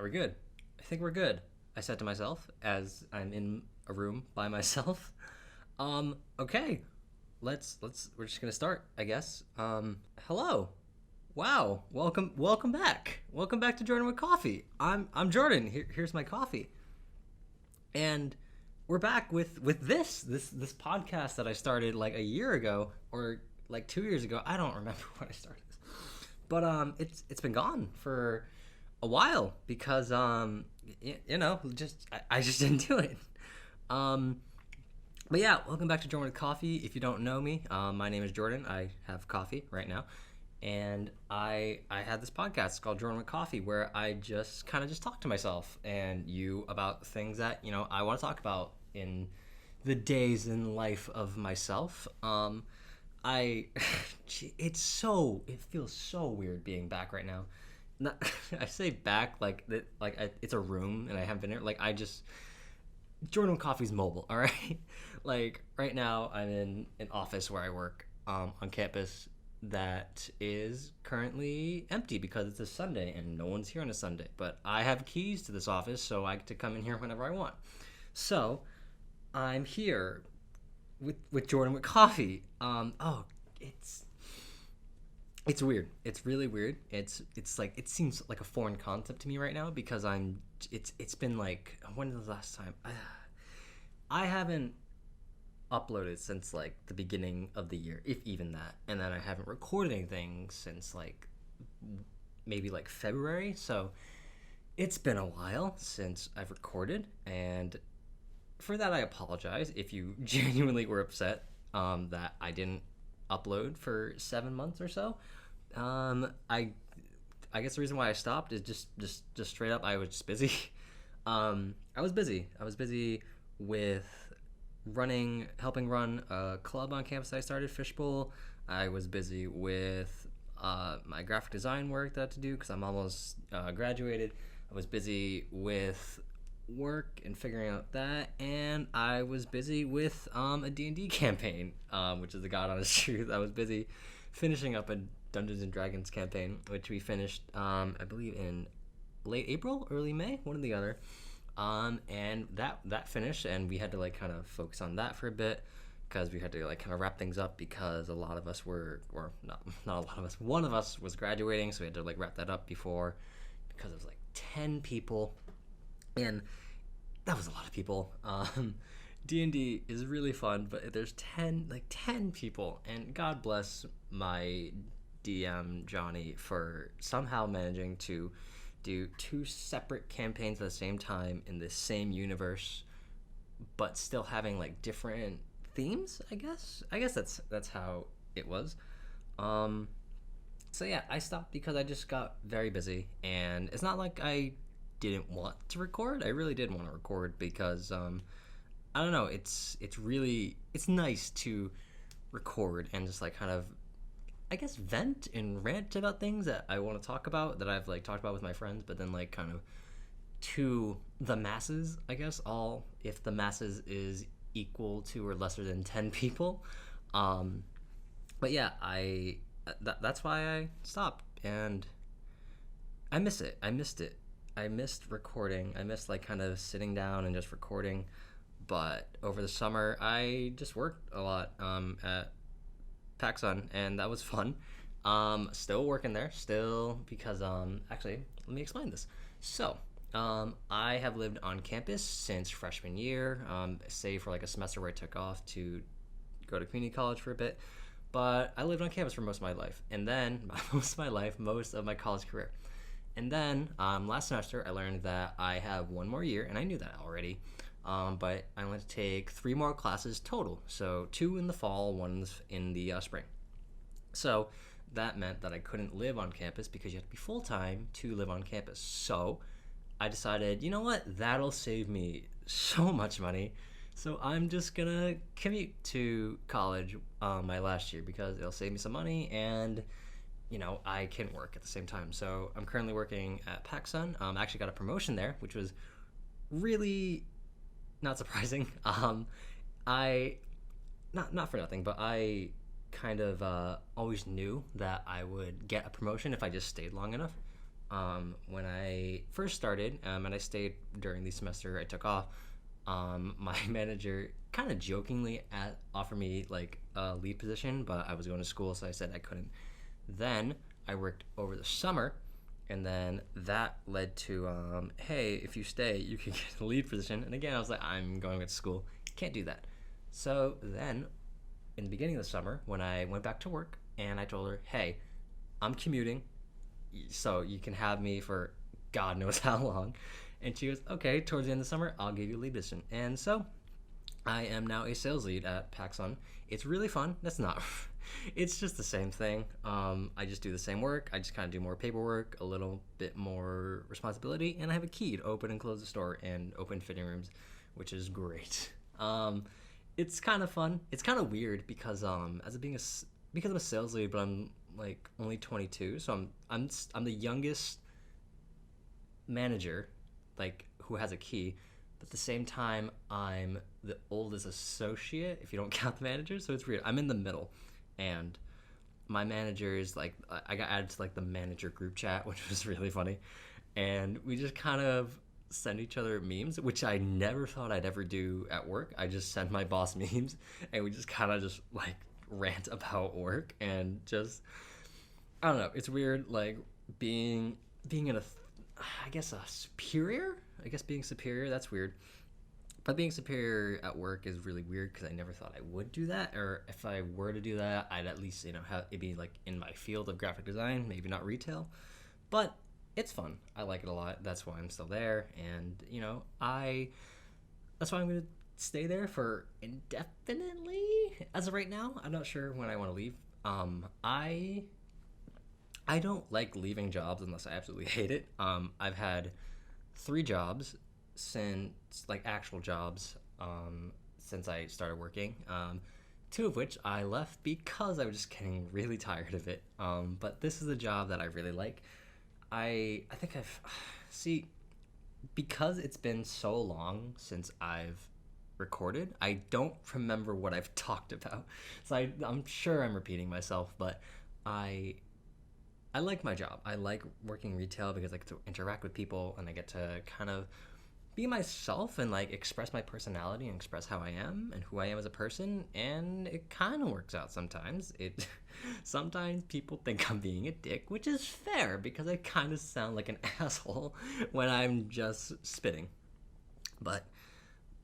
we're good. I think we're good. I said to myself as I'm in a room by myself. Okay. We're just gonna start, I guess. Hello. Wow. Welcome back. Welcome back to Jordan with Coffee. I'm Jordan. Here's my coffee. And we're back with this podcast that I started like a year ago or like 2 years ago. I don't remember when I started this. But it's been gone for a while because I just didn't do it. But yeah, welcome back to Jordan with Coffee. If you don't know me, my name is Jordan. I have coffee right now, and I had this podcast called Jordan with Coffee where I just kind of just talk to myself and you about things that I want to talk about in the days in life of myself. It feels so weird being back right now. Not, I say back it's a room and I haven't been here. Jordan with Coffee's mobile, all right? Like right now I'm in an office where I work on campus that is currently empty because it's a Sunday and no one's here on a Sunday. But I have keys to this office, so I get to come in here whenever I want. So I'm here with Jordan with Coffee. It's weird. It's really weird. It's like it seems like a foreign concept to me right now because it's been like, when was the last time? I haven't uploaded since like the beginning of the year, if even that. And then I haven't recorded anything since like maybe like February. So it's been a while since I've recorded, and for that I apologize if you genuinely were upset that I didn't upload for 7 months or so. I guess the reason why I stopped is just straight up I was just busy. I was busy with helping run a club on campus I started, Fishbowl. I was busy with my graphic design work that I had to do because I'm almost graduated. I was busy with work and figuring out that, and I was busy with a D&D campaign, which is the God honest truth. I was busy finishing up a Dungeons and Dragons campaign, which we finished I believe in late April, early May, one or the other. And that finished, and we had to like kind of focus on that for a bit because we had to like kind of wrap things up because a lot of us were, or not a lot of us, one of us was graduating, so we had to like wrap that up before, because it was like 10 people, and that was a lot of people. D&D is really fun, but there's 10 people, and God bless my DM Johnny for somehow managing to do 2 separate campaigns at the same time in the same universe, but still having like different themes. I guess that's how it was. So yeah, I stopped because I just got very busy, and it's not like I didn't want to record. I really did want to record because I don't know, it's nice to record and just like kind of, I guess, vent and rant about things that I want to talk about, that I've like talked about with my friends, but then like kind of to the masses, I guess, all if the masses is equal to or lesser than 10 people. But yeah, that's why I stopped, and I miss it. I missed it. I missed recording. I missed like kind of sitting down and just recording. But over the summer, I just worked a lot at PacSun, and that was fun. Still working there, because actually, let me explain this. So, I have lived on campus since freshman year, save for like a semester where I took off to go to community college for a bit. But I lived on campus for most of my life, and then most of my college career. And then last semester, I learned that I have one more year, and I knew that already. But I want to take 3 more classes total. So 2 in the fall, 1 in the spring. So that meant that I couldn't live on campus because you have to be full-time to live on campus. So I decided, you know what? That'll save me so much money. So I'm just going to commute to college my last year because it'll save me some money, and I can work at the same time. So I'm currently working at PacSun. I actually got a promotion there, which was really not surprising. I not for nothing, but I kind of always knew that I would get a promotion if I just stayed long enough. when I first started, and I stayed during the semester I took off, my manager kind of jokingly offered me like a lead position, but I was going to school, so I said I couldn't. Then I worked over the summer, and then that led to, hey, if you stay, you can get a lead position. And again, I was like, I'm going to school, can't do that. So then, in the beginning of the summer, when I went back to work, and I told her, hey, I'm commuting, so you can have me for God knows how long. And she goes, okay, towards the end of the summer, I'll give you a lead position. And so I am now a sales lead at PacSun. It's really fun. That's not, it's just the same thing. I just do the same work. I just kind of do more paperwork, a little bit more responsibility, and I have a key to open and close the store and open fitting rooms, which is great. It's kind of fun. It's kind of weird because because I'm a sales lead, but I'm like only 22, so I'm the youngest manager, like who has a key, but at the same time I'm the oldest associate if you don't count the manager. So it's weird. I'm in the middle, and my manager is like, I got added to like the manager group chat, which was really funny, and we just kind of send each other memes, which I never thought I'd ever do at work. I just send my boss memes, and we just kind of just like rant about work, and just, I don't know, it's weird, like being in a, I guess a superior, I guess being superior, that's weird. But being superior at work is really weird because I never thought I would do that, or if I were to do that, I'd at least, have it be like in my field of graphic design, maybe not retail. But it's fun. I like it a lot. That's why I'm still there, and that's why I'm gonna stay there for indefinitely. As of right now, I'm not sure when I want to leave. I don't like leaving jobs unless I absolutely hate it. I've had 3 jobs since, like actual jobs, since I started working. 2 of which I left because I was just getting really tired of it. But this is a job that I really like. I think see, because it's been so long since I've recorded, I don't remember what I've talked about. So I'm sure I'm repeating myself, but I like my job. I like working retail because I get to interact with people, and I get to kind of be myself and like express my personality and express how I am and who I am as a person, and it kind of works out sometimes. Sometimes people think I'm being a dick, which is fair because I kind of sound like an asshole when I'm just spitting. But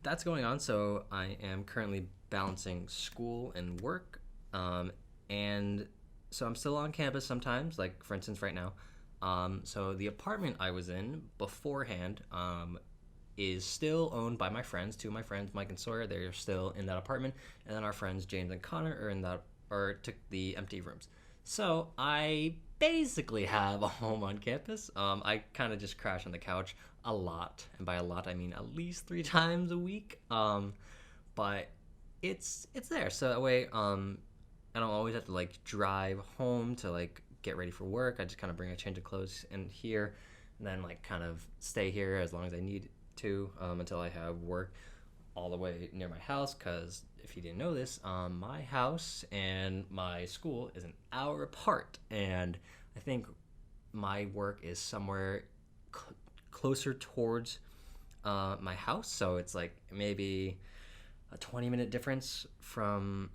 that's going on, so I am currently balancing school and work, and so I'm still on campus sometimes, like for instance right now. So the apartment I was in beforehand is still owned by my friends. 2 of my friends, Mike and Sawyer, they're still in that apartment, and then our friends James and Connor took the empty rooms. So I basically have a home on campus. I kind of just crash on the couch a lot, and by a lot I mean at least 3 times a week. But it's there, so that way I don't always have to like drive home to like get ready for work. I just kind of bring a change of clothes in here, and then like kind of stay here as long as I need to, until I have work all the way near my house. Because if you didn't know this, my house and my school is an hour apart, and I think my work is somewhere closer towards my house, so it's like maybe a 20-minute difference from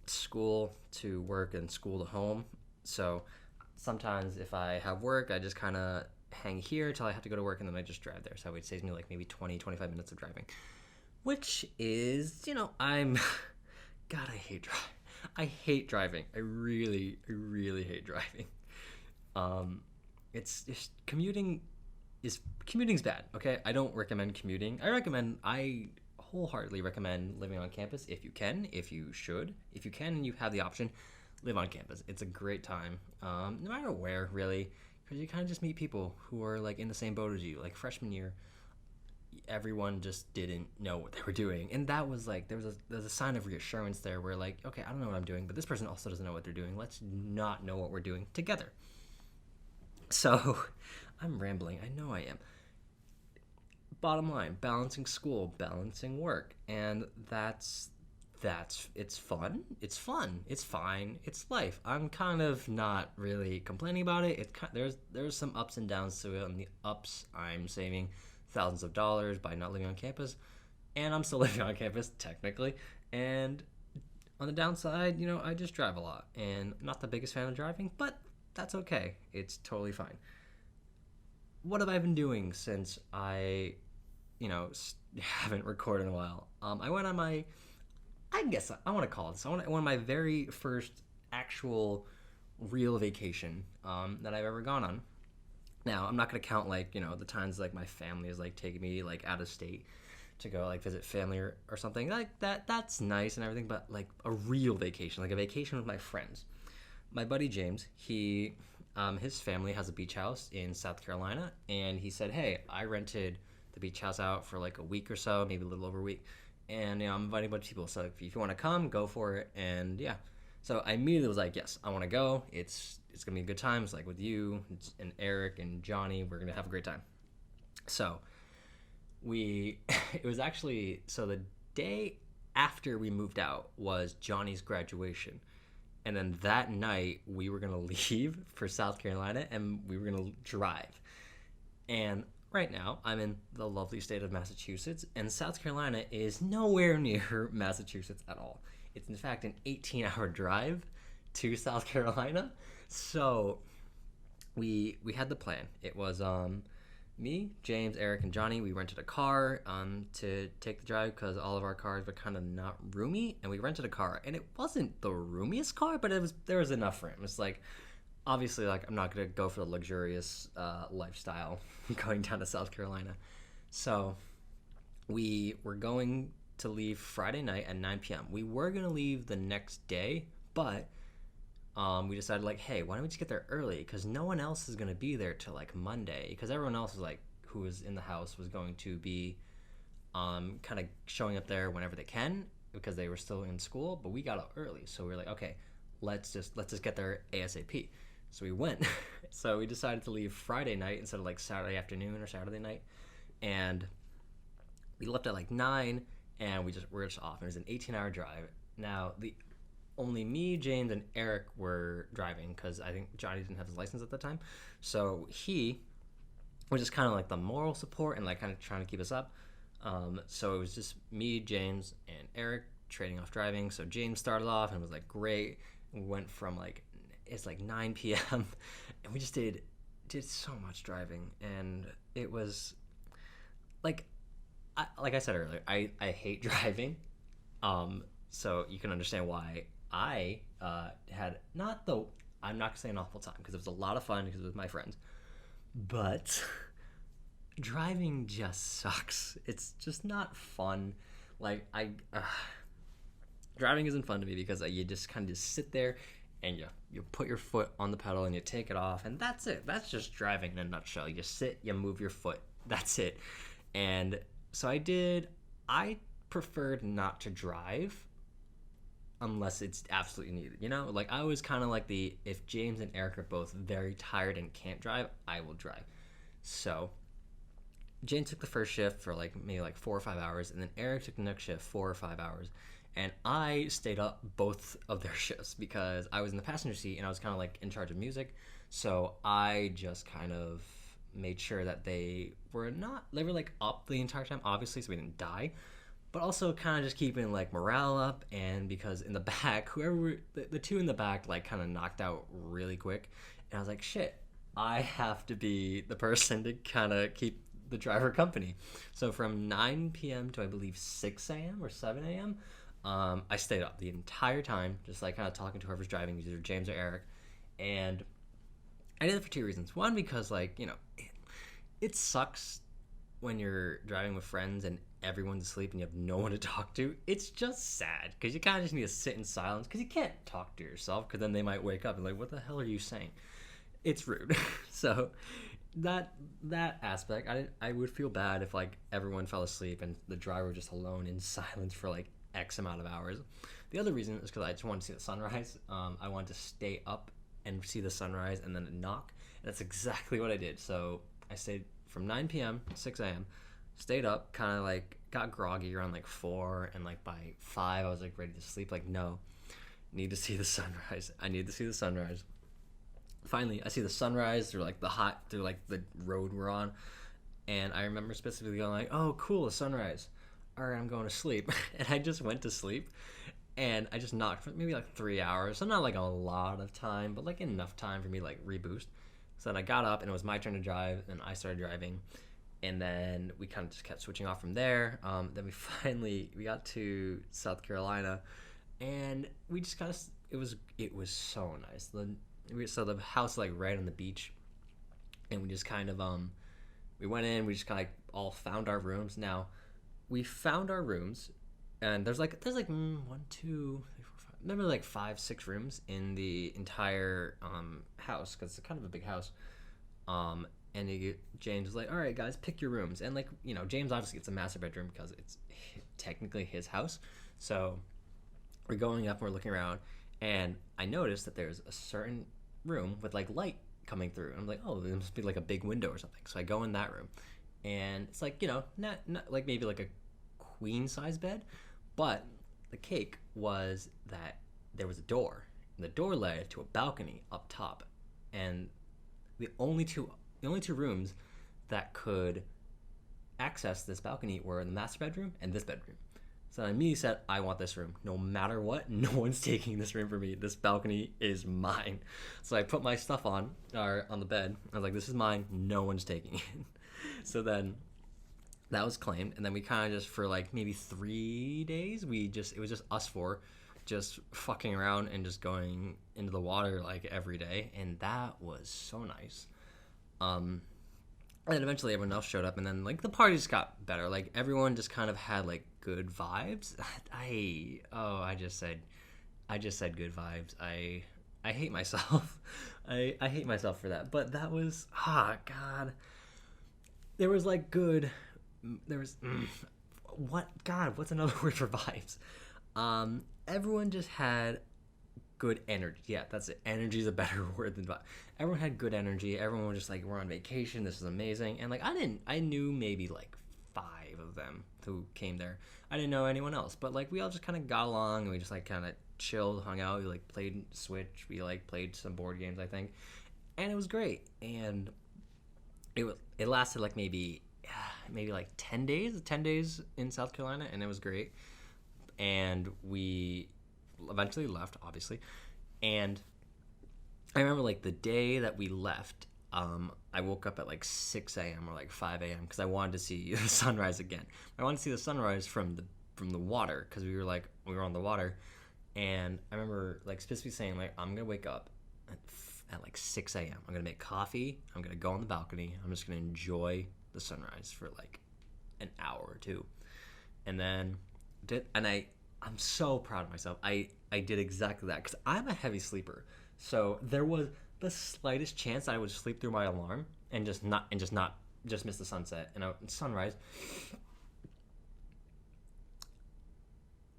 school to work and school to home. So sometimes if I have work, I just kind of hang here till I have to go to work, and then I just drive there. So it saves me like maybe 20-25 minutes of driving, which is, I'm God, I hate driving. I really hate driving. It's just commuting's bad. Okay, I don't recommend commuting. I wholeheartedly recommend living on campus if you can, if you can, and you have the option, live on campus. It's a great time, no matter where, really, because you kind of just meet people who are like in the same boat as you. Like freshman year, everyone just didn't know what they were doing, and that was like there's a sign of reassurance there, where like, okay, I don't know what I'm doing, but this person also doesn't know what they're doing. Let's not know what we're doing together. So I'm rambling, I know I am. Bottom line, balancing school, balancing work, and that's it's fun. It's fun. It's fine. It's life. I'm kind of not really complaining about it. There's some ups and downs to it. On the ups, I'm saving thousands of dollars by not living on campus, and I'm still living on campus technically. And on the downside, I just drive a lot, and I'm not the biggest fan of driving, but that's okay. It's totally fine. What have I been doing since I, haven't recorded in a while? I went on my, I guess I want to call it this. One of my very first actual real vacation that I've ever gone on. Now, I'm not going to count, the times, my family is, taking me, out of state to go, visit family or something. That's nice and everything, but, a real vacation, a vacation with my friends. My buddy James, his family has a beach house in South Carolina, and he said, hey, I rented the beach house out for, a week or so, maybe a little over a week, and, I'm inviting a bunch of people, so if you want to come, go for it, and, yeah. So I immediately was like, yes, I want to go. It's going to be a good time. It's with you and Eric and Johnny. We're going to have a great time. So it was actually, so the day after we moved out was Johnny's graduation. And then that night we were going to leave for South Carolina and we were going to drive. And right now I'm in the lovely state of Massachusetts, and South Carolina is nowhere near Massachusetts at all. It's in fact an 18-hour drive to South Carolina. So we had the plan. It was me, James, Eric, and Johnny. We rented a car to take the drive because all of our cars were kind of not roomy, and we rented a car. And it wasn't the roomiest car, but there was enough room. It's obviously I'm not gonna go for the luxurious lifestyle going down to South Carolina. So we were going to leave Friday night at 9 p.m. We were going to leave the next day, but we decided hey, why don't we just get there early, because no one else is going to be there till Monday, because everyone else was who was in the house was going to be kind of showing up there whenever they can because they were still in school, but we got up early. So we were okay, let's just get there ASAP. So we went. So we decided to leave Friday night instead of Saturday afternoon or Saturday night, and we left at 9. And we're just off. It was an 18-hour drive. Now, only me, James, and Eric were driving because I think Johnny didn't have his license at the time. So he was just kind of the moral support and kind of trying to keep us up. So it was just me, James, and Eric trading off driving. So James started off and was great. And we went from it's 9 p.m. and we just did so much driving, and it was like I said earlier, I hate driving, so you can understand why I had I'm not gonna say an awful time, because it was a lot of fun because it was my friends, but driving just sucks. It's just not fun. Driving isn't fun to me because you just kind of sit there and you put your foot on the pedal and you take it off, and that's it. That's just driving in a nutshell. You just sit, you move your foot, that's it. And so I preferred not to drive unless it's absolutely needed. I was kind of if James and Eric are both very tired and can't drive, I will drive. So James took the first shift for maybe 4 or 5 hours, and then Eric took the next shift 4 or 5 hours. And I stayed up both of their shifts because I was in the passenger seat and I was kind of in charge of music. So I just kind of made sure that they were up the entire time, obviously, so we didn't die, but also kind of just keeping morale up. And because in the back, the two in the back kind of knocked out really quick, and I was shit, I have to be the person to kind of keep the driver company. So from 9 p.m. to I believe 6 a.m. or 7 a.m. I stayed up the entire time, just kind of talking to whoever's driving, either James or Eric. And I did it for 2 reasons. One, because it sucks when you're driving with friends and everyone's asleep and you have no one to talk to. It's just sad because you kind of just need to sit in silence because you can't talk to yourself, because then they might wake up and what the hell are you saying? It's rude. So that aspect, I would feel bad if everyone fell asleep and the driver was just alone in silence for X amount of hours. The other reason is because I just wanted to see the sunrise. I wanted to stay up and see the sunrise and then knock. And that's exactly what I did. So I stayed from 9 p.m. to 6 a.m., stayed up, kind got groggy around like 4, and like by 5 I was like ready to sleep. Like, no, need to see the sunrise. I need to see the sunrise. Finally, I see the sunrise through like the road we're on, and I remember specifically going like, "Oh, cool, a sunrise. All right, I'm going to sleep." And I just went to sleep, and I just knocked for maybe like 3 hours. So not like a lot of time, but like enough time for me to like reboost. So then I got up, and it was my turn to drive, and I started driving, and then we kind of just kept switching off from there. Then we got to South Carolina, and we just kind of it was so nice. So the house like right on the beach, and we just kind of we went in. We just kind of like all found our rooms. Now we found our rooms, and there's like 1, 2, 3, 4, 5, maybe like 5, 6 rooms in the entire house, because it's kind of a big house. And James was like, "All right, guys, pick your rooms." And like, James obviously gets a master bedroom because it's technically his house. So we're going up and we're looking around, and I noticed that there's a certain room with like light coming through. And I'm like, "Oh, there must be like a big window or something." So I go in that room, and it's like, not like maybe like a queen size bed, but the cake was that there was a door, and the door led to a balcony up top, and the only two rooms that could access this balcony were the master bedroom and this bedroom. So I immediately said, "I want this room. No matter what, no one's taking this room from me. This balcony is mine." So I put my stuff on the bed. I was like, "This is mine. No one's taking it." So then that was claimed, and then we kind of just for like maybe 3 days, it was just us four, just fucking around and just going into the water like every day, and that was so nice. And then eventually everyone else showed up, and then like the party just got better. Like everyone just kind of had like good vibes. I just said good vibes. I hate myself. I hate myself for that. But that was God. There was like good. There was what's another word for vibes? Everyone just had good energy. Yeah, that's it. Energy is a better word than vibe. Everyone had good energy. Everyone was just like, "We're on vacation. This is amazing." And like, I knew maybe like 5 of them who came there. I didn't know anyone else, but like we all just kind of got along, and we just like kind of chilled, hung out. We like played Switch. We like played some board games, I think, and it was great. And it lasted like maybe like 10 days in South Carolina, and it was great. And we eventually left, obviously, and I remember like the day that we left, I woke up at like 6 a.m. or like 5 a.m. because I wanted to see the sunrise again. I wanted to see the sunrise from the water, because we were on the water, and I remember like specifically saying like, "I'm gonna wake up at like 6 a.m. I'm gonna make coffee. I'm gonna go on the balcony. I'm just gonna enjoy the sunrise for like an hour or two," and then I'm so proud of myself. I did exactly that, because I'm a heavy sleeper. So there was the slightest chance I would sleep through my alarm and just miss the sunset and sunrise.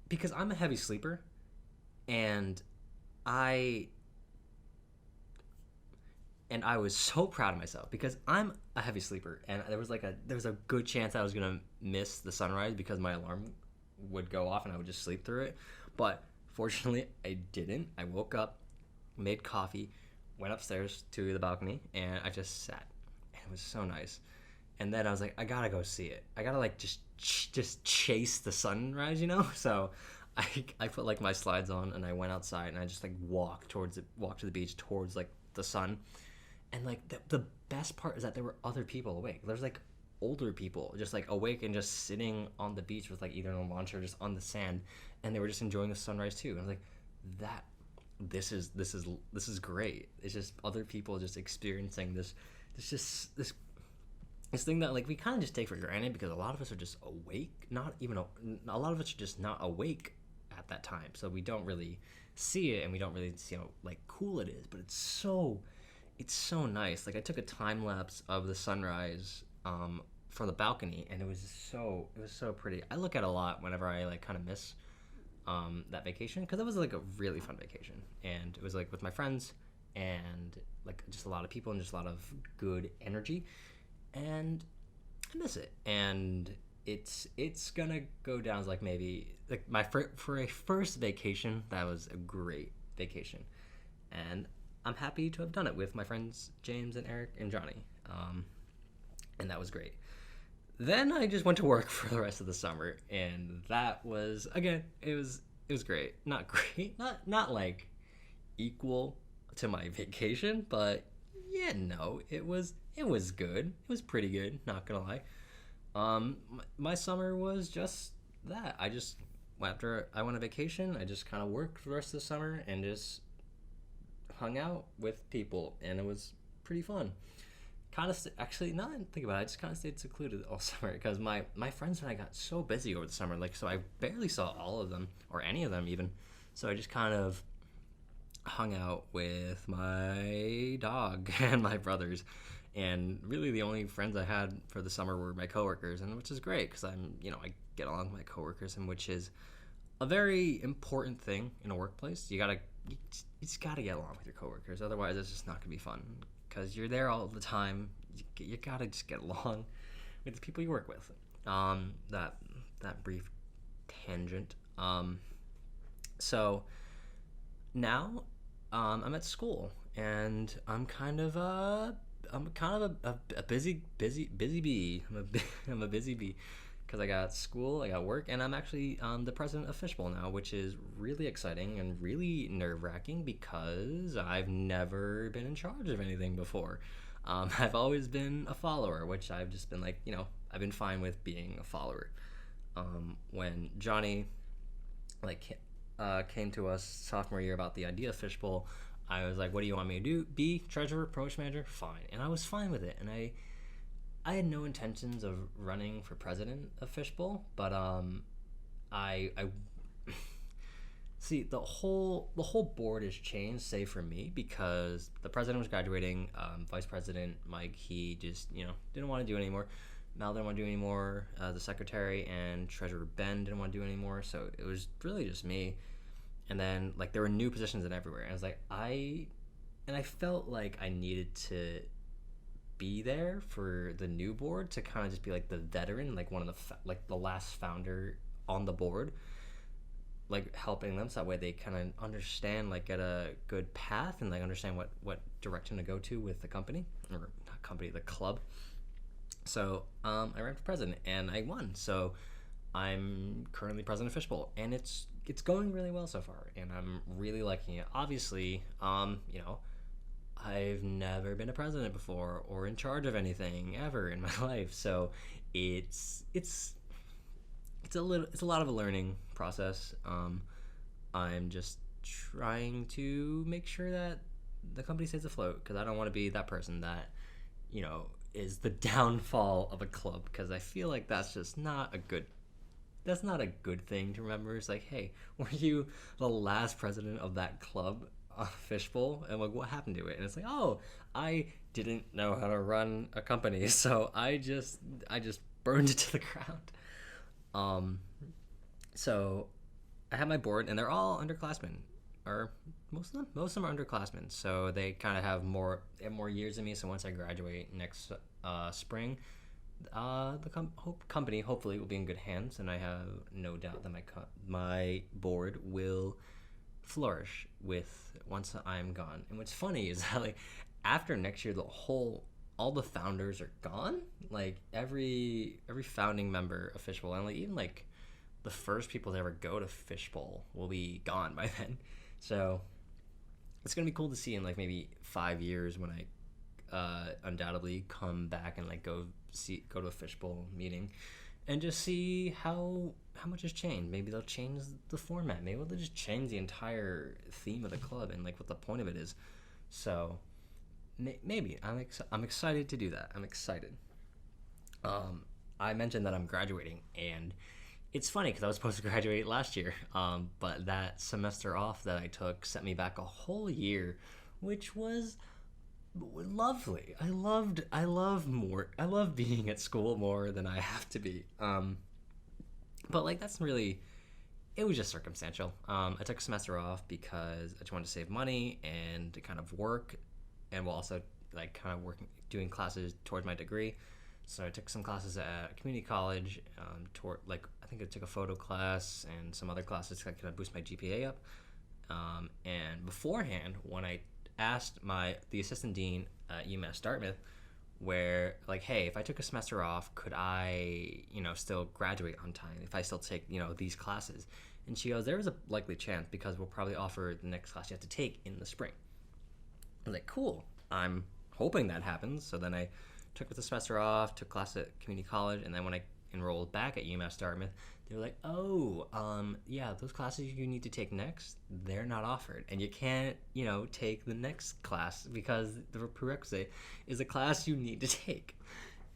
Because I'm a heavy sleeper, and I was so proud of myself because I'm a heavy sleeper, and there was a good chance I was gonna miss the sunrise because my alarm would go off and I would just sleep through it. But fortunately, I didn't. I woke up, made coffee, went upstairs to the balcony, and I just sat. And it was so nice. And then I was like, I gotta go see it. I gotta like just chase the sunrise, So I put like my slides on, and I went outside, and I just like walked to the beach towards like the sun. And like the best part is that there were other people awake. There's like older people just like awake and just sitting on the beach with like either on a launch or just on the sand, and they were just enjoying the sunrise too. And I was like, this is great. It's just other people just experiencing this thing that like we kind of just take for granted, because a lot of us are just awake, a lot of us are just not awake at that time, so we don't really see it, and we don't really see how like cool it is. But it's so nice. Like I took a time lapse of the sunrise from the balcony, and it was so pretty. I look at it a lot whenever I like kind of miss that vacation, because it was like a really fun vacation, and it was like with my friends, and like just a lot of people and just a lot of good energy, and I miss it. And it's gonna go down as like maybe like for a first vacation. That was a great vacation, and I'm happy to have done it with my friends James and Eric and Johnny, and that was great. Then I just went to work for the rest of the summer, and that was again it was great. Not great, not like equal to my vacation, but yeah, no, it was good. It was pretty good. Not gonna lie. My summer was just that. I just after I went on vacation, I just kind of worked for the rest of the summer and just hung out with people, and it was pretty fun. Kind of actually, now that I think about it, I just kind of stayed secluded all summer because my friends and I got so busy over the summer, like so I barely saw all of them or any of them even. So I just kind of hung out with my dog and my brothers, and really the only friends I had for the summer were my coworkers, and which is great because I get along with my coworkers, and which is a very important thing in a workplace. You just gotta get along with your coworkers, otherwise it's just not gonna be fun because you're there all the time. You gotta just get along with the people you work with. That brief tangent. So now I'm at school, and I'm kind of a busy bee. I'm a busy bee because I got school, I got work, and I'm actually the president of Fishbowl now, which is really exciting and really nerve-wracking because I've never been in charge of anything before. I've always been a follower, which I've just been like, I've been fine with being a follower. When Johnny came to us sophomore year about the idea of Fishbowl, I was like, what do you want me to do? Be treasurer, promotion manager? Fine. And I was fine with it. And I had no intentions of running for president of Fishbowl, but I see the whole board has changed, save for me, because the president was graduating, vice president Mike, he just didn't want to do it anymore. Mal didn't want to do anymore. The secretary and treasurer Ben didn't want to do it anymore. So it was really just me. And then there were new positions in everywhere. And I was like, I felt like I needed to be there for the new board to kind of just be like the veteran, like one of the last founder on the board, helping them so that way they kind of understand, get a good path and understand what direction to go to with the company, or not company, the club. So I ran for president and I won. So I'm currently president of Fishbowl, and it's going really well so far, and I'm really liking it. Obviously, I've never been a president before or in charge of anything ever in my life, so it's a lot of a learning process. I'm just trying to make sure that the company stays afloat, because I don't want to be that person that is the downfall of a club, because I feel like that's not a good thing to remember. It's like, hey, were you the last president of that club, Fishbowl? And what happened to it? And it's like, oh, I didn't know how to run a company, so I just burned it to the ground. So I have my board, and they're all underclassmen, or most of them are underclassmen. So they kind of have more years than me. So once I graduate next spring, the company hopefully will be in good hands, and I have no doubt that my board will flourish once I'm gone. And what's funny is that after next year, all the founders are gone. Every founding member of Fishbowl, and even the first people to ever go to Fishbowl will be gone by then. So it's gonna be cool to see in maybe 5 years when I undoubtedly come back and go to a Fishbowl meeting and just see how much has changed. Maybe they'll change the format. Maybe they'll just change the entire theme of the club and what the point of it is. So maybe I'm excited to do that. I'm excited. I mentioned that I'm graduating, and it's funny because I was supposed to graduate last year, but that semester off that I took sent me back a whole year, which was lovely. I love being at school more than I have to be. But that's really, it was just circumstantial. I took a semester off because I just wanted to save money and to kind of work, and while also kind of doing classes towards my degree. So I took some classes at community college, I think I took a photo class and some other classes to kind of boost my GPA up. And beforehand, when I asked the assistant dean at UMass Dartmouth, where like, hey, if I took a semester off, could I, still graduate on time if I still take, these classes? And she goes, there is a likely chance because we'll probably offer the next class you have to take in the spring. I was like, cool. I'm hoping that happens. So then I took the semester off, took class at community college, and then when I enrolled back at UMass Dartmouth, they were like, yeah, those classes you need to take next, they're not offered. And you can't, take the next class because the prerequisite is a class you need to take.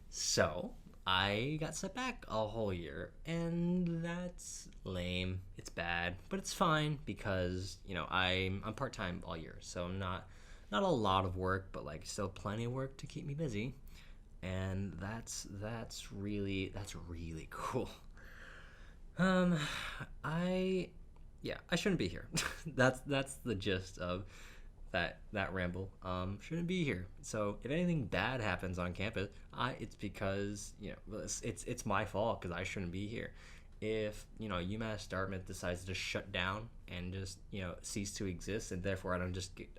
So I got set back a whole year, and that's lame. It's bad, but it's fine because, I'm part-time all year, so not a lot of work, but like still plenty of work to keep me busy. And that's really cool. I shouldn't be here. that's the gist of that ramble. Shouldn't be here. So if anything bad happens on campus, it's because it's my fault because I shouldn't be here. If UMass Dartmouth decides to shut down and just cease to exist, and therefore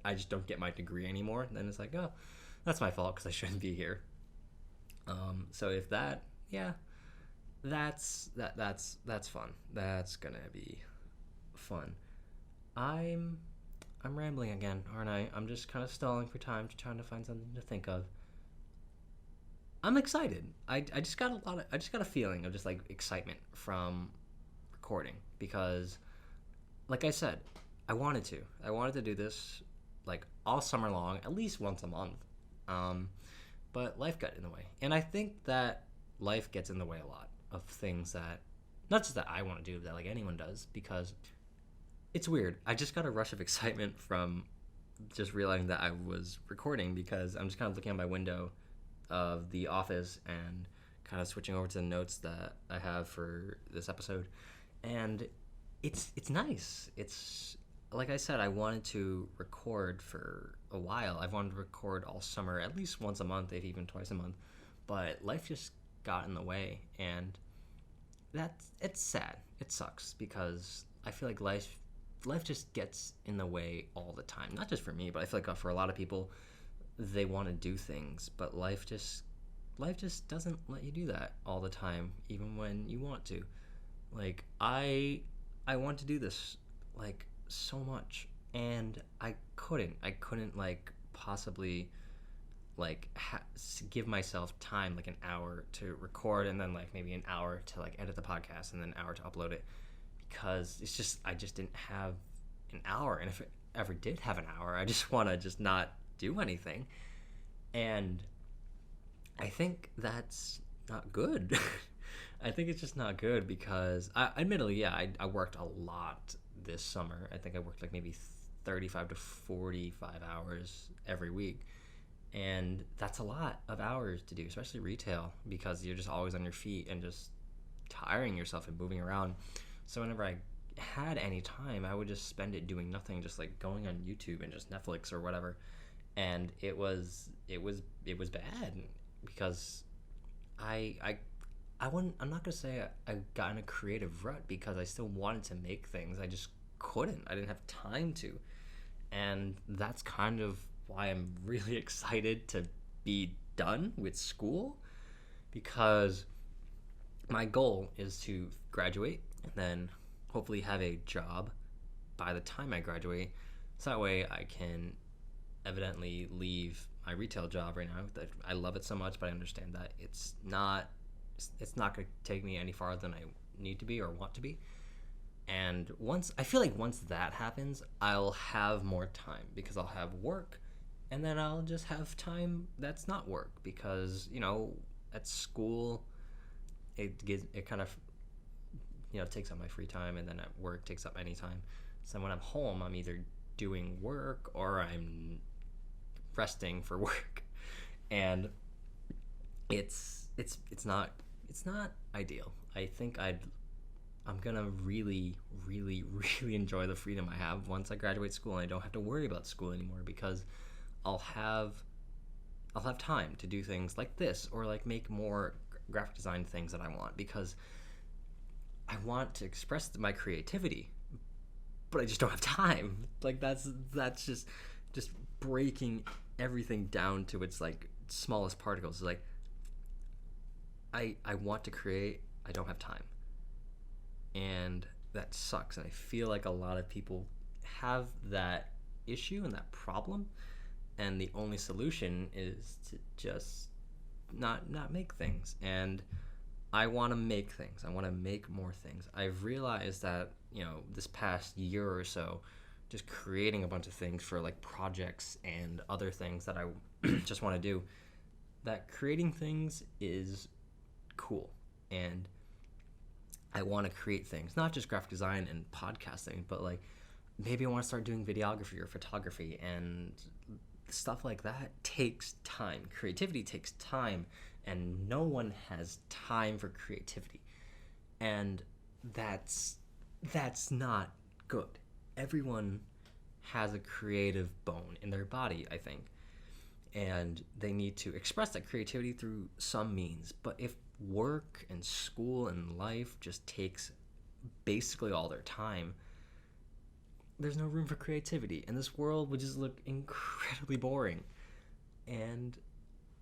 I just don't get my degree anymore, then it's like, oh, that's my fault because I shouldn't be here. So if that's fun. That's gonna be fun. I'm rambling again, aren't I? I'm just kind of stalling for time, trying to find something to think of. I'm excited. I just got a feeling of just like excitement from recording because, like I said, I wanted to do this like all summer long, at least once a month. But life got in the way, and I think that life gets in the way a lot of things that, not just that I want to do, that like anyone does, because it's weird. I just got a rush of excitement from just realizing that I was recording because I'm just kind of looking out my window of the office and kind of switching over to the notes that I have for this episode, and it's nice. It's like I said, I wanted to record for a while. I've wanted to record all summer, at least once a month, if even twice a month, but life just got in the way, and it's sad. It sucks because I feel like life just gets in the way all the time. Not just for me, but I feel like for a lot of people, they want to do things, but life just doesn't let you do that all the time, even when you want to. Like I want to do this like so much, and I couldn't like possibly like give myself time, like an hour to record, and then like maybe an hour to like edit the podcast, and then an hour to upload it, because it's just I just didn't have an hour. And if it ever did have an hour, I just want to just not do anything, and I think that's not good. I think it's just not good because admittedly, I worked a lot this summer. I think I worked like maybe 35 to 45 hours every week, and that's a lot of hours to do, especially retail, because you're just always on your feet and just tiring yourself and moving around. So whenever I had any time, I would just spend it doing nothing, just like going on YouTube and just Netflix or whatever. And it was bad because I'm not gonna say I got in a creative rut because I still wanted to make things. I just couldn't. I didn't have time to, and that's kind of why I'm really excited to be done with school, because my goal is to graduate and then hopefully have a job by the time I graduate, so that way I can evidently leave my retail job right now. That I love it so much, but I understand that it's not going to take me any farther than I need to be or want to be. And once that happens, I'll have more time because I'll have work, and then I'll just have time that's not work, because at school it kind of takes up my free time, and then at work takes up any time. So when I'm home, I'm either doing work or I'm resting for work, and it's not ideal. I think I'm gonna really enjoy the freedom I have once I graduate school and I don't have to worry about school anymore, because I'll have I'll have time to do things like this, or like make more graphic design things that I want, because I want to express my creativity, but I just don't have time. Like that's just breaking everything down to its like smallest particles. It's like I want to create, I don't have time. And that sucks. And I feel like a lot of people have that issue and that problem, and the only solution is to just not make things. And I want to make things. I want to make more things. I've realized that, this past year or so, just creating a bunch of things for like projects and other things that I just want to do, that creating things is cool. And I want to create things, not just graphic design and podcasting, but like maybe I want to start doing videography or photography, and stuff like that takes time. Creativity takes time, and no one has time for creativity. And that's not good. Everyone has a creative bone in their body, I think. And they need to express that creativity through some means. But if work and school and life just takes basically all their time, there's no room for creativity, and this world would just look incredibly boring. And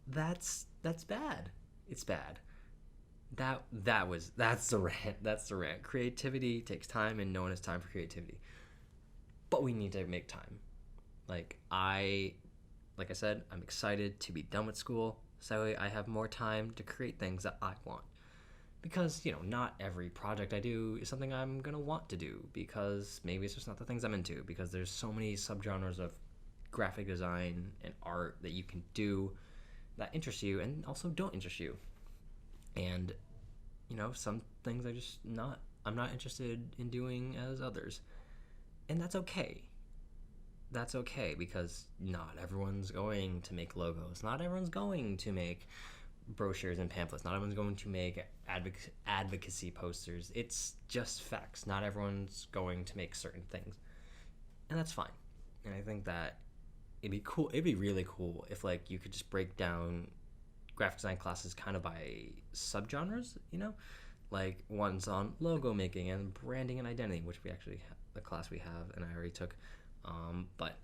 that's bad. It's bad. That's the rant. That's the rant. Creativity takes time, and no one has time for creativity. But we need to make time. Like I said, I'm excited to be done with school, so I have more time to create things that I want. Because, not every project I do is something I'm going to want to do, because maybe it's just not the things I'm into, because there's so many subgenres of graphic design and art that you can do that interest you and also don't interest you. And, some things I'm not interested in doing as others. And that's okay. That's okay, because not everyone's going to make logos. Not everyone's going to make brochures and pamphlets. Not everyone's going to make advocacy posters. It's just facts. Not everyone's going to make certain things. And that's fine. And I think that it'd be cool. It'd be really cool if like you could just break down graphic design classes kind of by subgenres, like one's on logo making and branding and identity, which we actually the class we have and I already took. But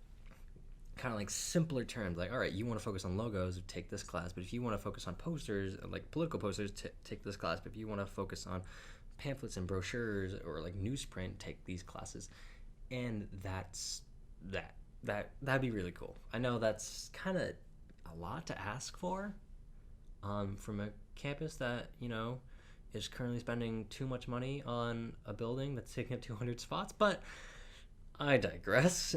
kind of like simpler terms, like, all right, you want to focus on logos, take this class. But if you want to focus on posters, like political posters, take this class. But if you want to focus on pamphlets and brochures or like newsprint, take these classes. And that'd be really cool. I know that's kind of a lot to ask for, from a campus that, is currently spending too much money on a building that's taking up 200 spots, but I digress.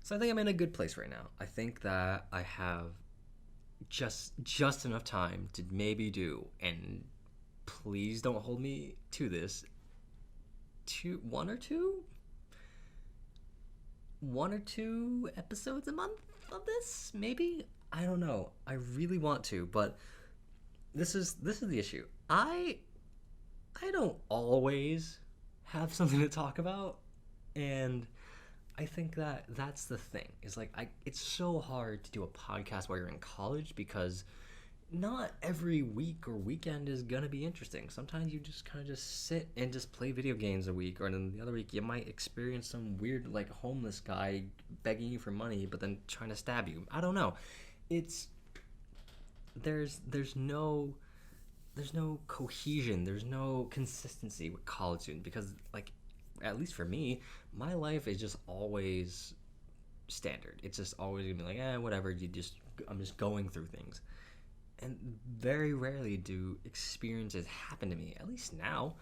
So I think I'm in a good place right now. I think that I have just enough time to maybe do, and please don't hold me to this, one or two episodes a month of this, maybe? I don't know. I really want to, but this is the issue. I don't always have something to talk about, and I think that that's the thing. Is like it's so hard to do a podcast while you're in college, because not every week or weekend is gonna be interesting. Sometimes you just kind of just sit and just play video games a week, or then the other week you might experience some weird like homeless guy begging you for money but then trying to stab you. I don't know. There's no cohesion, there's no consistency with college students, because like, at least for me, my life is just always standard. It's just always gonna be like, whatever, I'm just going through things. And very rarely do experiences happen to me, at least now.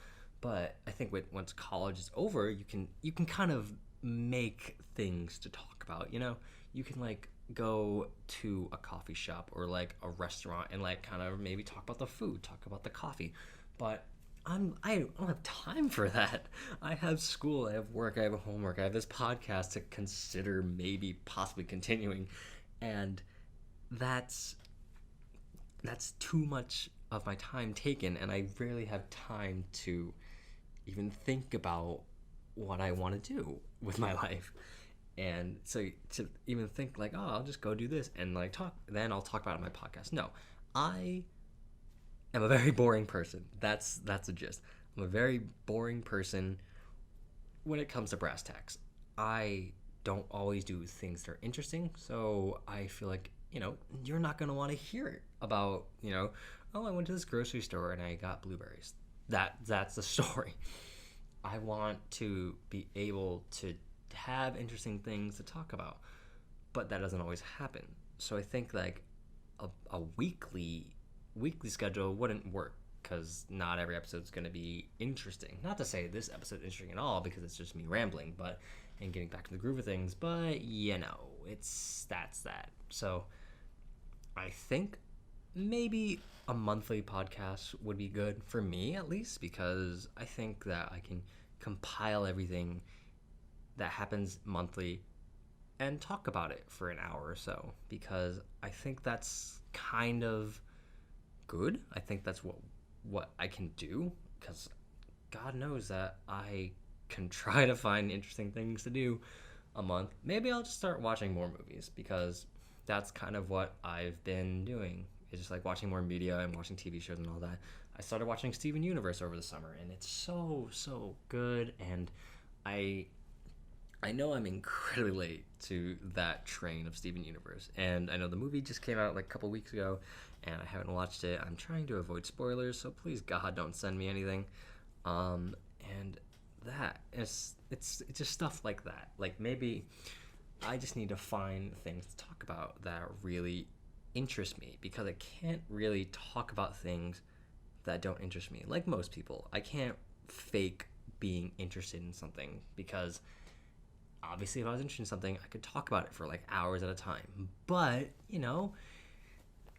But I think once college is over, you can kind of make things to talk about, You can like go to a coffee shop or like a restaurant and like kind of maybe talk about the food, talk about the coffee. But I don't have time for that. I have school, I have work, I have homework, I have this podcast to consider maybe possibly continuing, and that's too much of my time taken, and I rarely have time to even think about what I want to do with my life. And so to even think like, oh, I'll just go do this and like talk, then I'll talk about it on my podcast. No, I am a very boring person. That's the gist. I'm a very boring person when it comes to brass tacks. I don't always do things that are interesting, so I feel like, you're not going to want to hear it about, oh, I went to this grocery store and I got blueberries. That's the story. I want to be able to have interesting things to talk about, but that doesn't always happen. So I think like a weekly schedule wouldn't work, because not every episode is going to be interesting. Not to say this episode is interesting at all, because it's just me rambling, but and getting back to the groove of things. But that's that. So I think maybe a monthly podcast would be good for me, at least, because I think that I can compile everything that happens monthly and talk about it for an hour or so, because I think that's kind of good. I think that's what I can do, because God knows that I can try to find interesting things to do a month. Maybe I'll just start watching more movies, because that's kind of what I've been doing. It's just like watching more media and watching TV shows and all that. I started watching Steven Universe over the summer, and it's so good. And I know I'm incredibly late to that train of Steven Universe, and I know the movie just came out like a couple weeks ago, and I haven't watched it. I'm trying to avoid spoilers, so please God don't send me anything. And that it's just stuff like that. Like maybe I just need to find things to talk about that really interest me, because I can't really talk about things that don't interest me. Like most people, I can't fake being interested in something, because obviously if I was interested in something, I could talk about it for like hours at a time. But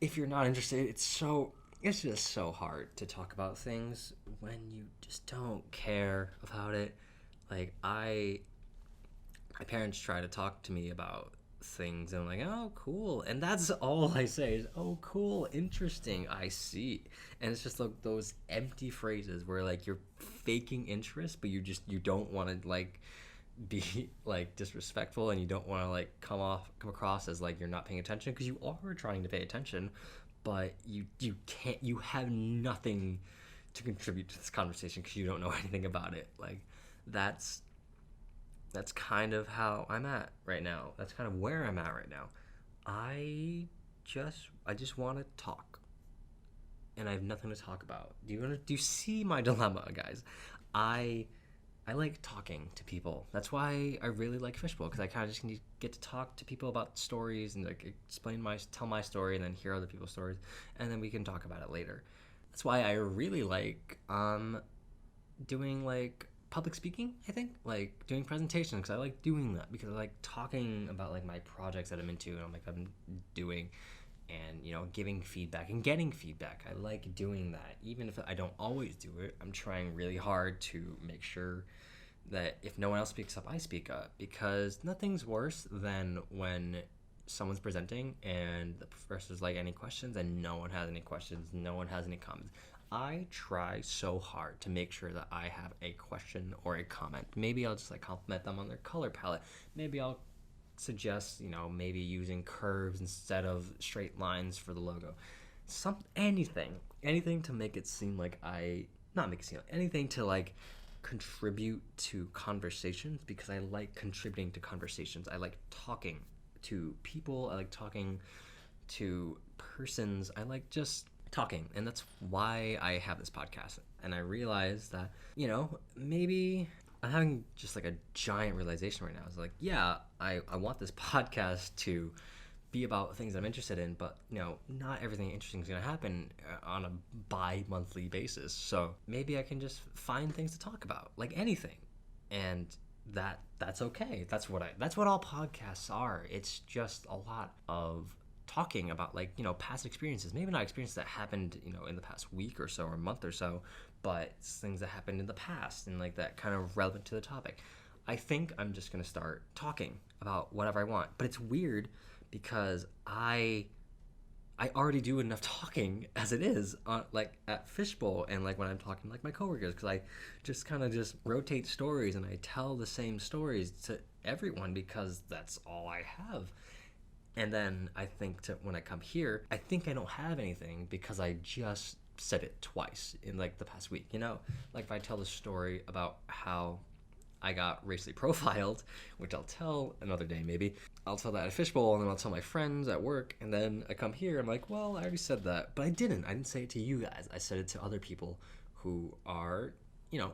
if you're not interested, it's just so hard to talk about things when you just don't care about it. Like my parents try to talk to me about things, and I'm like, oh, cool. And that's all I say is, oh, cool, interesting, I see. And it's just like those empty phrases where like you're faking interest, but you don't want to like be like disrespectful, and you don't want to like come across as like you're not paying attention, because you are trying to pay attention, but you have nothing to contribute to this conversation because you don't know anything about it. Like that's kind of how I'm at right now. That's kind of where I'm at right now. I just want to talk, and I have nothing to talk about. Do you see my dilemma, guys? I like talking to people. That's why I really like Fishbowl, because I kind of just get to talk to people about stories and like tell my story, and then hear other people's stories, and then we can talk about it later. That's why I really like doing like public speaking. I think like doing presentations, because I like doing that, because I like talking about like my projects that I'm into and I'm doing, and giving feedback and getting feedback. I like doing that, even if I don't always do it. I'm trying really hard to make sure that if no one else speaks up, I speak up, because nothing's worse than when someone's presenting and the professor's like, any questions, and no one has any questions, no one has any comments. I try so hard to make sure that I have a question or a comment. Maybe I'll just like compliment them on their color palette. Maybe I'll suggest, maybe using curves instead of straight lines for the logo. Anything to make it seem like anything to like contribute to conversations, because I like contributing to conversations. I like talking to people. I like talking to persons. I like just talking, and that's why I have this podcast. And I realize that maybe I'm having just like a giant realization right now. It's like, yeah, I want this podcast to be about things I'm interested in, but not everything interesting is going to happen on a bi-monthly basis. So maybe I can just find things to talk about, like anything, and that's okay. That's what all podcasts are. It's just a lot of talking about like past experiences, maybe not experiences that happened in the past week or so or month or so, but it's things that happened in the past and like that kind of relevant to the topic. I think I'm just gonna start talking about whatever I want, but it's weird because I I already do enough talking as it is, like at Fishbowl and like when I'm talking like my coworkers, because I just kind of just rotate stories and I tell the same stories to everyone because that's all I have. And then I think when I come here, I think I don't have anything because I just said it twice in like the past week. Like if I tell the story about how I got racially profiled, which I'll tell another day maybe. I'll tell that at Fishbowl, and then I'll tell my friends at work, and then I come here, I'm like, well, I already said that. But I didn't say it to you guys. I said it to other people who are,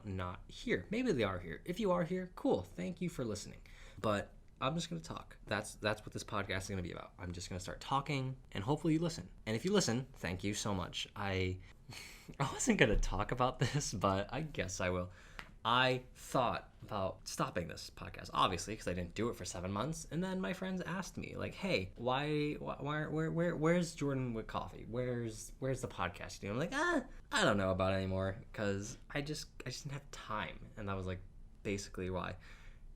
not here. Maybe they are here. If you are here, cool. Thank you for listening. But I'm just going to talk. That's what this podcast is going to be about. I'm just going to start talking, and hopefully you listen. And if you listen, thank you so much. I wasn't going to talk about this, but I guess I will. I thought about stopping this podcast, obviously, because I didn't do it for 7 months. And then my friends asked me, like, "Hey, where's Jordan with coffee? Where's the podcast you do?" I'm like, I don't know about it anymore, because I just didn't have time, and that was like basically why.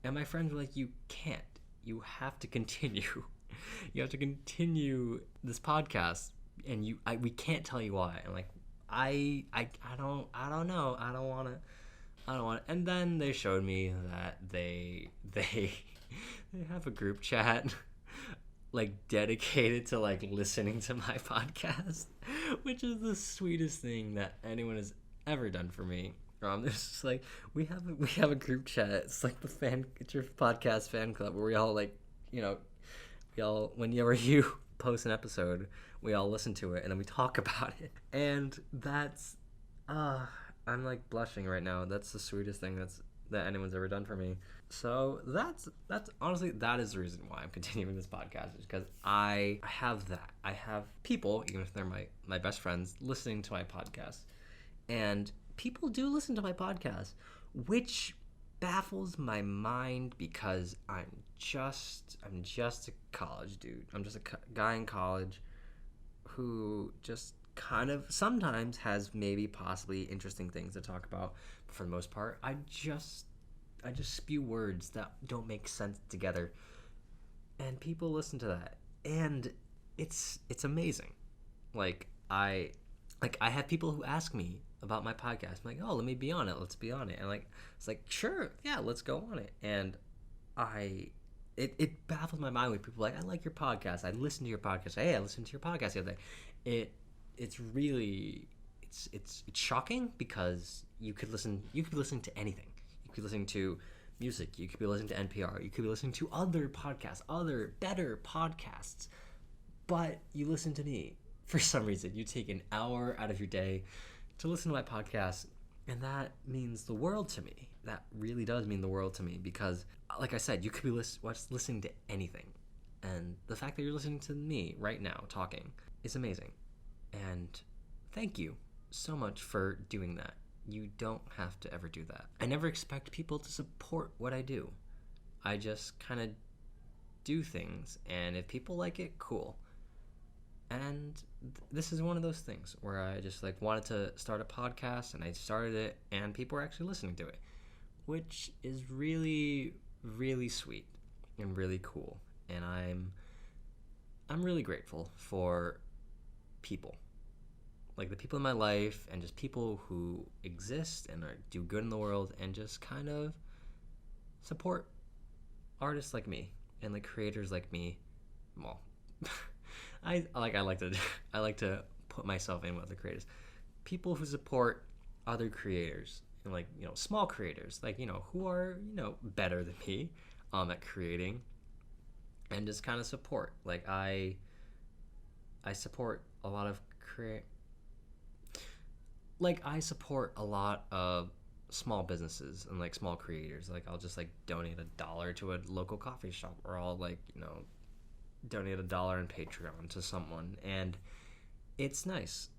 And my friends were like, "You can't. You have to continue. You have to continue this podcast, and we can't tell you why." And like, I don't know. I don't want to. And then they showed me that they have a group chat like dedicated to like listening to my podcast, which is the sweetest thing that anyone has ever done for me. It's just like we have a group chat. It's like it's your podcast fan club where we all like, we all, whenever you post an episode, we all listen to it and then we talk about it. And that's I'm like blushing right now. That's the sweetest thing that anyone's ever done for me. So that's honestly, that is the reason why I'm continuing this podcast, is because I have that. I have people, even if they're my best friends, listening to my podcast. And people do listen to my podcast, which baffles my mind because I'm just a college dude. I'm just a guy in college who just kind of sometimes has maybe possibly interesting things to talk about, but for the most part I just spew words that don't make sense together, and people listen to that, and it's amazing. Like I have people who ask me about my podcast. I'm like, oh, let me be on it, let's be on it, and like it's like, sure, yeah, let's go on it. And it baffles my mind when people are like, I like your podcast, I listen to your podcast. Hey, I listened to your podcast the other day. It's really it's shocking because you could be listening to anything. You could be listening to music, you could be listening to NPR, you could be listening to other podcasts, other better podcasts, but you listen to me for some reason. You take an hour out of your day to listen to my podcast, and that means the world to me. That really does mean the world to me, because like I said, you could be listening to anything, and the fact that you're listening to me right now talking is amazing. And thank you so much for doing that. You don't have to ever do that. I never expect people to support what I do. I just kind of do things, and if people like it, cool. And this is one of those things where I just like wanted to start a podcast, and I started it, and people are actually listening to it, which is really, really sweet and really cool. And I'm really grateful for people, like the people in my life, and just people who exist and do good in the world, and just kind of support artists like me and like creators like me. Well, I like to put myself in with other creators, people who support other creators, and like, small creators, like, who are, better than me at creating, and just kind of support. Like I support a lot of I support a lot of small businesses and like small creators. Like I'll just like donate $1 to a local coffee shop, or I'll like, donate $1 in Patreon to someone, and it's nice.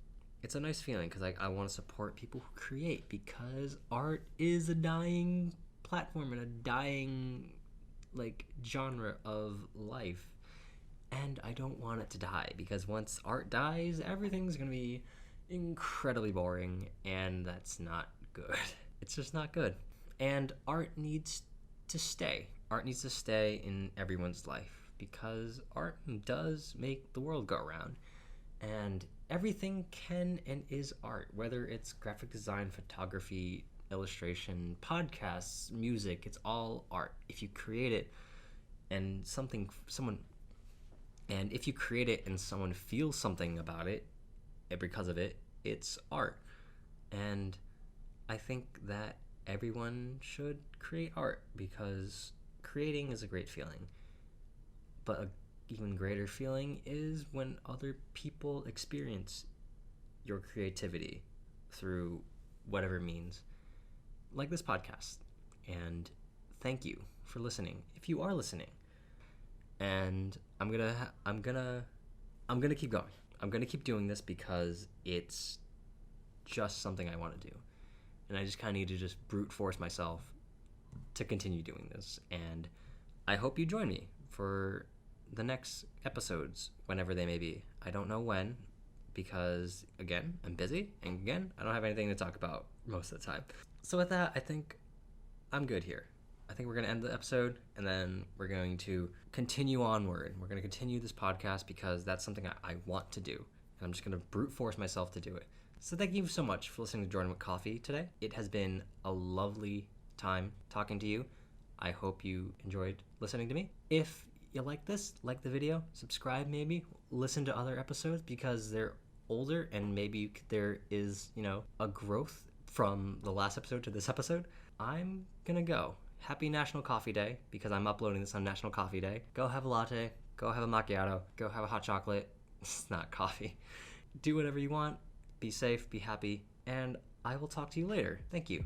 It's a nice feeling, because like I want to support people who create, because art is a dying platform and a dying like genre of life. And I don't want it to die, because once art dies, everything's going to be incredibly boring, and that's not good. It's just not good. And art needs to stay. Art needs to stay in everyone's life, because art does make the world go around. And everything can and is art, whether it's graphic design, photography, illustration, podcasts, music. It's all art. If you create it and if you create it and someone feels something about it, and because of it, it's art. And I think that everyone should create art because creating is a great feeling. But an even greater feeling is when other people experience your creativity through whatever means, like this podcast. And thank you for listening, if you are listening. And I'm gonna keep going. I'm gonna keep doing this because it's just something I want to do, and I just kind of need to just brute force myself to continue doing this. And I hope you join me for the next episodes, whenever they may be. I don't know when, because again, I'm busy, and again, I don't have anything to talk about most of the time. So with that, I think I'm good here. I think we're going to end the episode, and then we're going to continue onward. We're going to continue this podcast because that's something I want to do, and I'm just going to brute force myself to do it. So thank you so much for listening to Jordan with Coffee today. It has been a lovely time talking to you. I hope you enjoyed listening to me. If you like this, like the video, subscribe maybe, listen to other episodes because they're older and maybe there is, a growth from the last episode to this episode. I'm gonna go. Happy National Coffee Day because I'm uploading this on National Coffee Day. Go have a latte, go have a macchiato, go have a hot chocolate. It's not coffee. Do whatever you want. Be safe, be happy, and I will talk to you later. Thank you.